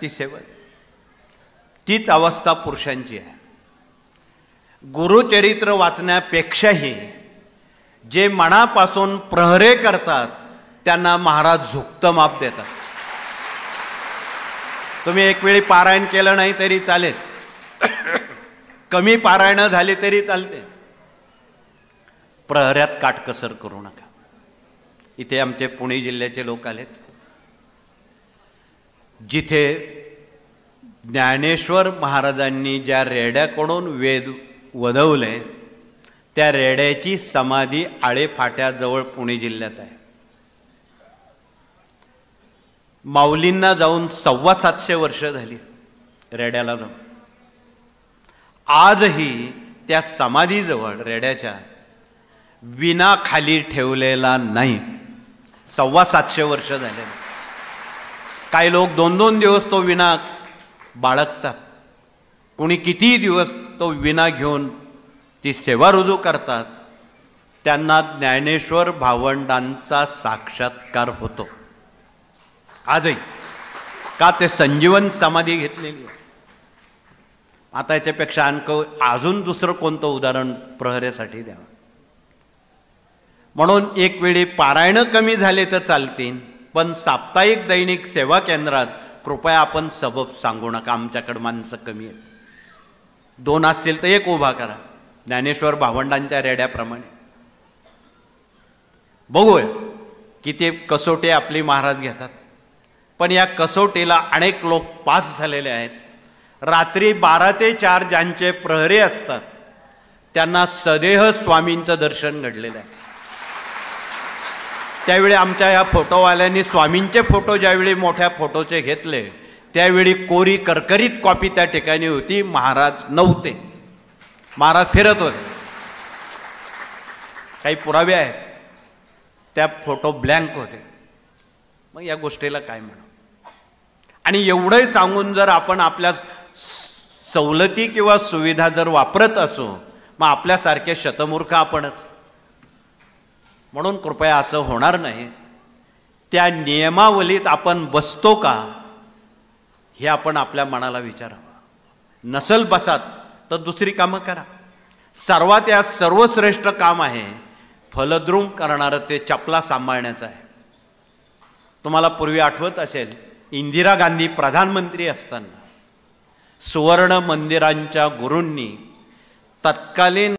ती सेवा, तीच अवस्था पुरुषांची आहे. गुरुचरित्र वाचण्यापेक्षाही जे मनापासून प्रहरे करतात त्यांना महाराज झुकतं माप देतात. तुम्ही एक वेळी पारायण केलं नाही तरी चालेल, कमी पारायण झाली तरी चालते, प्रहऱ्यात काटकसर करू नका. इथे आमचे पुणे जिल्ह्याचे लोक आलेत, जिथे ज्ञानेश्वर महाराजांनी ज्या रेड्याकडून वेद वदवले त्या रेड्याची समाधी आळेफाट्याजवळ पुणे जिल्ह्यात आहे. माऊलींना जाऊन 750 वर्ष झाली रेड्याला जाऊन. आजही त्या समाधीजवळ रेड्याच्या विना खाली ठेवलेला नाही. 750 वर्ष झाले. काही लोक 2-2 दिवस तो विना बाळगतात, कोणी किती दिवस तो विना घेऊन ती सेवा रुजू करतात. त्यांना ज्ञानेश्वर भावंडांचा साक्षात्कार होतो आजही, का ते संजीवन समाधी घेतलेली आहे. आता याच्यापेक्षा अजून दुसरं कोणतं उदाहरण प्रहरेसाठी द्यावं. म्हणून एक वेळी पारायण कमी झाले तर चालतील, पण साप्ताहिक दैनिक सेवा केंद्रात कृपया आपण सबब सांगू नका, आमच्याकडे माणसं कमी आहेत. 2 असतील तर 1 उभा करा, ज्ञानेश्वर भावंडांच्या रेड्याप्रमाणे. बघूया किती कसोटी आपली महाराज घेतात. पण या कसोटीला अनेक लोक पास झालेले आहेत. रात्री 12 ते 4 ज्यांचे प्रहरी असतात त्यांना सदेह स्वामींचं दर्शन घडलेलं आहे. त्यावेळी आमच्या या फोटोवाल्यांनी स्वामींचे फोटो ज्यावेळी मोठ्या फोटोचे घेतले त्यावेळी कोरी करकरीत कॉपी त्या ठिकाणी होती. महाराज नव्हते, महाराज फिरत होते. काही पुरावे आहेत, त्या फोटो ब्लँक होते. मग या गोष्टीला काय म्हणू. आणि एवढं सांगून जर आपण आपल्या सवलती किंवा सुविधा जर वापरत असो, मग आपल्यासारखे शतमूर्ख आपणच. म्हणून कृपया असं होणार नाही. त्या नियमावलीत आपण बसतो का हे आपण आपल्या मनाला विचारावं. नसल बसात तर दुसरी कामं करा. सर्वात या सर्वश्रेष्ठ काम आहे फलद्रूम करणारं ते चपला सांभाळण्याचं आहे. तुम्हाला पूर्वी आठवत असेल, इंदिरा गांधी प्रधानमंत्री असताना सुवर्ण मंदिरांच्या गुरूंनी तत्कालीन